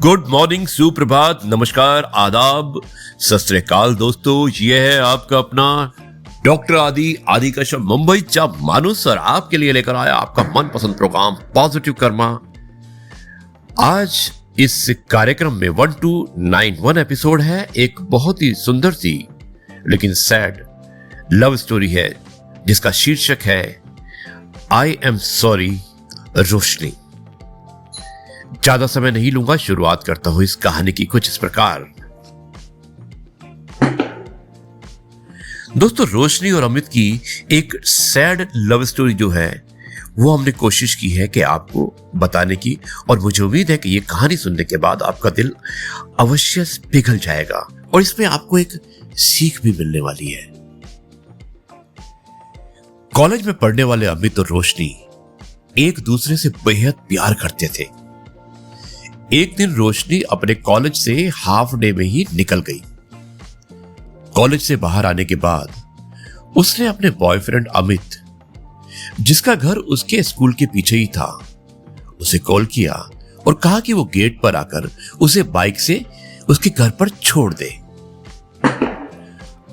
Good morning, सुप्रभात, नमस्कार, आदाब, सत श्री अकाल दोस्तों। ये है आपका अपना डॉक्टर आदि का शो मुंबई चा मानुस और आपके लिए लेकर आया आपका मनपसंद प्रोग्राम पॉजिटिव कर्मा। आज इस कार्यक्रम में 1291 एपिसोड है। एक बहुत ही सुंदर सी लेकिन सैड लव स्टोरी है जिसका शीर्षक है आई एम सॉरी रोशनी। ज्यादा समय नहीं लूंगा, शुरुआत करता हूं इस कहानी की कुछ इस प्रकार। दोस्तों, रोशनी और अमित की एक सैड लव स्टोरी जो है वो हमने कोशिश की है कि आपको बताने की, और मुझे उम्मीद है कि ये कहानी सुनने के बाद आपका दिल अवश्य पिघल जाएगा और इसमें आपको एक सीख भी मिलने वाली है। कॉलेज में पढ़ने वाले अमित और रोशनी एक दूसरे से बेहद प्यार करते थे। एक दिन रोशनी अपने कॉलेज से हाफ डे में ही निकल गई। कॉलेज से बाहर आने के बाद उसने अपने बॉयफ्रेंड अमित, जिसका घर उसके स्कूल के पीछे ही था, उसे कॉल किया और कहा कि वो गेट पर आकर उसे बाइक से उसके घर पर छोड़ दे।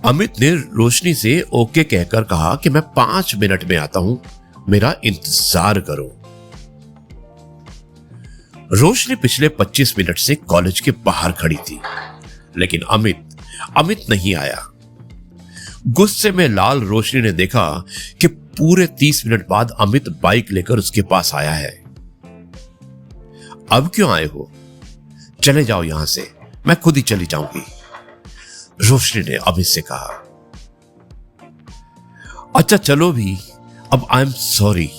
अमित ने रोशनी से ओके कहकर कहा कि मैं 5 मिनट में आता हूं, मेरा इंतजार करो। रोशनी पिछले 25 मिनट से कॉलेज के बाहर खड़ी थी, लेकिन अमित नहीं आया। गुस्से में लाल रोशनी ने देखा कि पूरे 30 मिनट बाद अमित बाइक लेकर उसके पास आया है। अब क्यों आए हो? चले जाओ यहां से, मैं खुद ही चली जाऊंगी, रोशनी ने अमित से कहा। अच्छा चलो भी, अब आई एम सॉरी,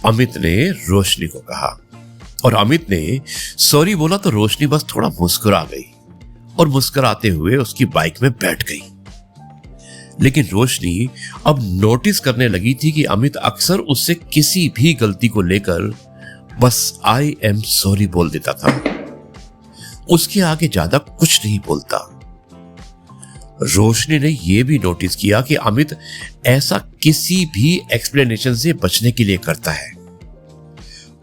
अमित ने रोशनी को कहा। और अमित ने सॉरी बोला तो रोशनी बस थोड़ा मुस्कुरा गई और मुस्कुराते हुए उसकी बाइक में बैठ गई। लेकिन रोशनी अब नोटिस करने लगी थी कि अमित अक्सर उससे किसी भी गलती को लेकर बस आई एम सॉरी बोल देता था, उसके आगे ज्यादा कुछ नहीं बोलता। रोशनी ने यह भी नोटिस किया कि अमित ऐसा किसी भी एक्सप्लेनेशन से बचने के लिए करता है।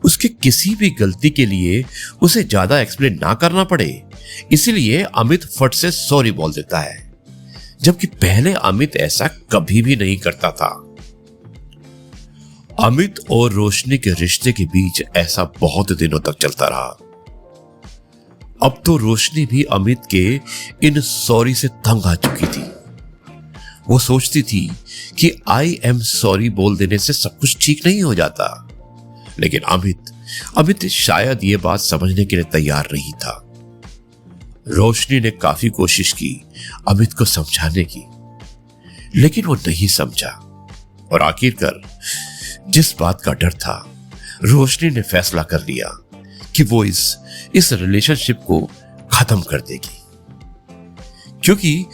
उसके किसी भी गलती के लिए उसे ज्यादा एक्सप्लेन ना करना पड़े, इसलिए अमित फट से सॉरी बोल देता है, जबकि पहले अमित ऐसा कभी भी नहीं करता था। अमित और रोशनी के रिश्ते के बीच ऐसा बहुत दिनों तक चलता रहा। अब तो रोशनी भी अमित के इन सॉरी से तंग आ चुकी थी। वो सोचती थी कि आई एम सॉरी बोल देने से सब कुछ ठीक नहीं हो जाता, लेकिन अमित शायद ये बात समझने के लिए तैयार नहीं था। रोशनी ने काफी कोशिश की अमित को समझाने की, लेकिन वो नहीं समझा और आखिरकार जिस बात का डर था, रोशनी ने फैसला कर लिया कि वो इस रिलेशनशिप को खत्म कर देगी, क्योंकि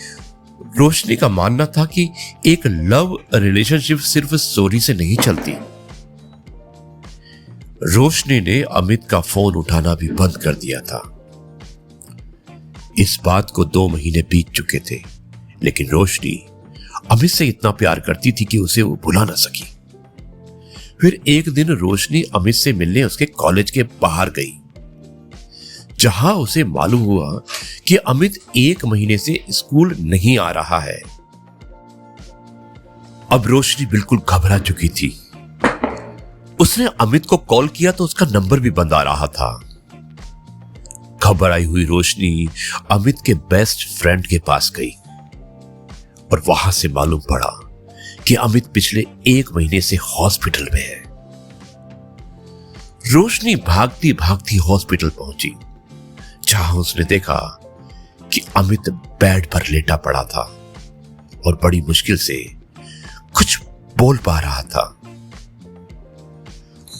रोशनी का मानना था कि एक लव रिलेशनशिप सिर्फ सॉरी से नहीं चलती। रोशनी ने अमित का फोन उठाना भी बंद कर दिया था। इस बात को 2 महीने बीत चुके थे, लेकिन रोशनी अमित से इतना प्यार करती थी कि उसे वो भुला ना सकी। फिर एक दिन रोशनी अमित से मिलने उसके कॉलेज के बाहर गई, जहां उसे मालूम हुआ कि अमित 1 महीने से स्कूल नहीं आ रहा है। अब रोशनी बिल्कुल घबरा चुकी थी। उसने अमित को कॉल किया तो उसका नंबर भी बंद आ रहा था। घबराई हुई रोशनी अमित के बेस्ट फ्रेंड के पास गई और वहां से मालूम पड़ा कि अमित पिछले 1 महीने से हॉस्पिटल में है। रोशनी भागती भागती हॉस्पिटल पहुंची, जहां उसने देखा कि अमित बेड पर लेटा पड़ा था और बड़ी मुश्किल से कुछ बोल पा रहा था।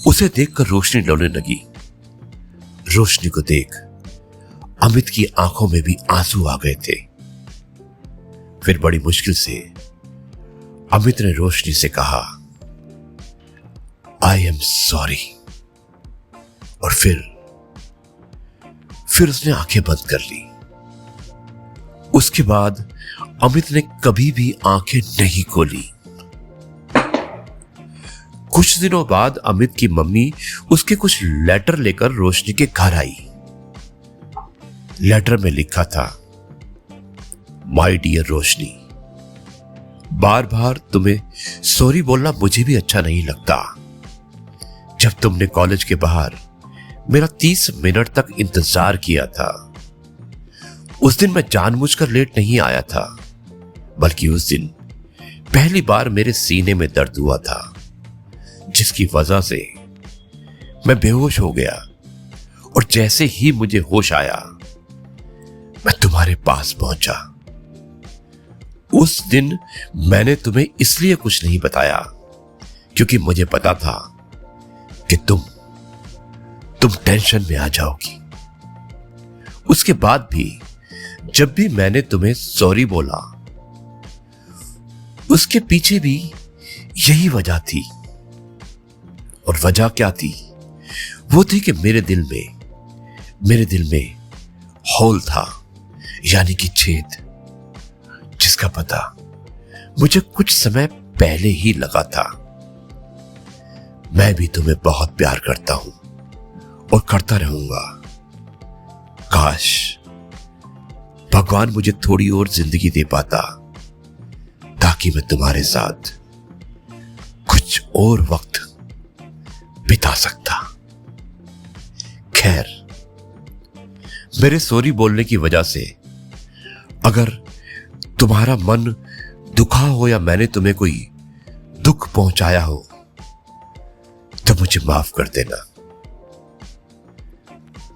उसे देखकर रोशनी रोने लगी। रोशनी को देख अमित की आंखों में भी आंसू आ गए थे। फिर बड़ी मुश्किल से अमित ने रोशनी से कहा आई एम सॉरी, और फिर उसने आंखें बंद कर ली। उसके बाद अमित ने कभी भी आंखें नहीं खोली। कुछ दिनों बाद अमित की मम्मी उसके कुछ लेटर लेकर रोशनी के घर आई लेटर में लिखा था, माय डियर रोशनी, बार बार तुम्हें सॉरी बोलना मुझे भी अच्छा नहीं लगता। जब तुमने कॉलेज के बाहर मेरा 30 मिनट तक इंतजार किया था, उस दिन मैं जानबूझकर लेट नहीं आया था, बल्कि उस दिन पहली बार मेरे सीने में दर्द हुआ था, जिसकी वजह से मैं बेहोश हो गया। और जैसे ही मुझे होश आया, मैं तुम्हारे पास पहुंचा। उस दिन मैंने तुम्हें इसलिए कुछ नहीं बताया क्योंकि मुझे पता था कि तुम टेंशन में आ जाओगी। उसके बाद भी जब भी मैंने तुम्हें सॉरी बोला, उसके पीछे भी यही वजह थी। और वजह क्या थी? वो थी कि मेरे दिल में होल था, यानी कि छेद, जिसका पता मुझे कुछ समय पहले ही लगा था। मैं भी तुम्हें बहुत प्यार करता हूं और करता रहूंगा। काश भगवान मुझे थोड़ी और जिंदगी दे पाता, ताकि मैं तुम्हारे साथ कुछ और वक्त बिता सकता। खैर, मेरे सॉरी बोलने की वजह से अगर तुम्हारा मन दुखा हो या मैंने तुम्हें कोई दुख पहुंचाया हो, तो मुझे माफ कर देना।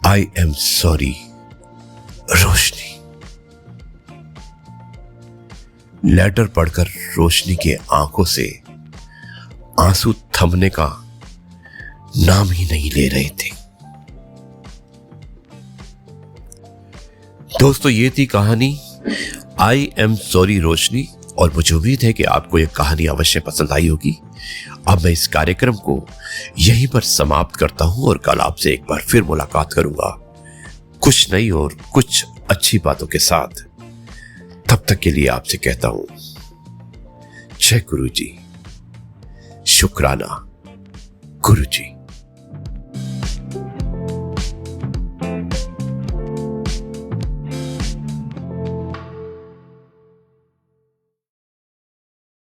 I am sorry Roshni. Letter पढ़कर रोशनी के आंखों से आंसू थमने का नाम ही नहीं ले रहे थे। दोस्तों, ये थी कहानी आई एम सॉरी रोशनी, और मुझे उम्मीद है कि आपको यह कहानी अवश्य पसंद आई होगी। अब मैं इस कार्यक्रम को यहीं पर समाप्त करता हूं और कल आपसे एक बार फिर मुलाकात करूंगा, कुछ नई और कुछ अच्छी बातों के साथ। तब तक के लिए आपसे कहता हूं, जय गुरु जी, शुक्राना गुरु जी।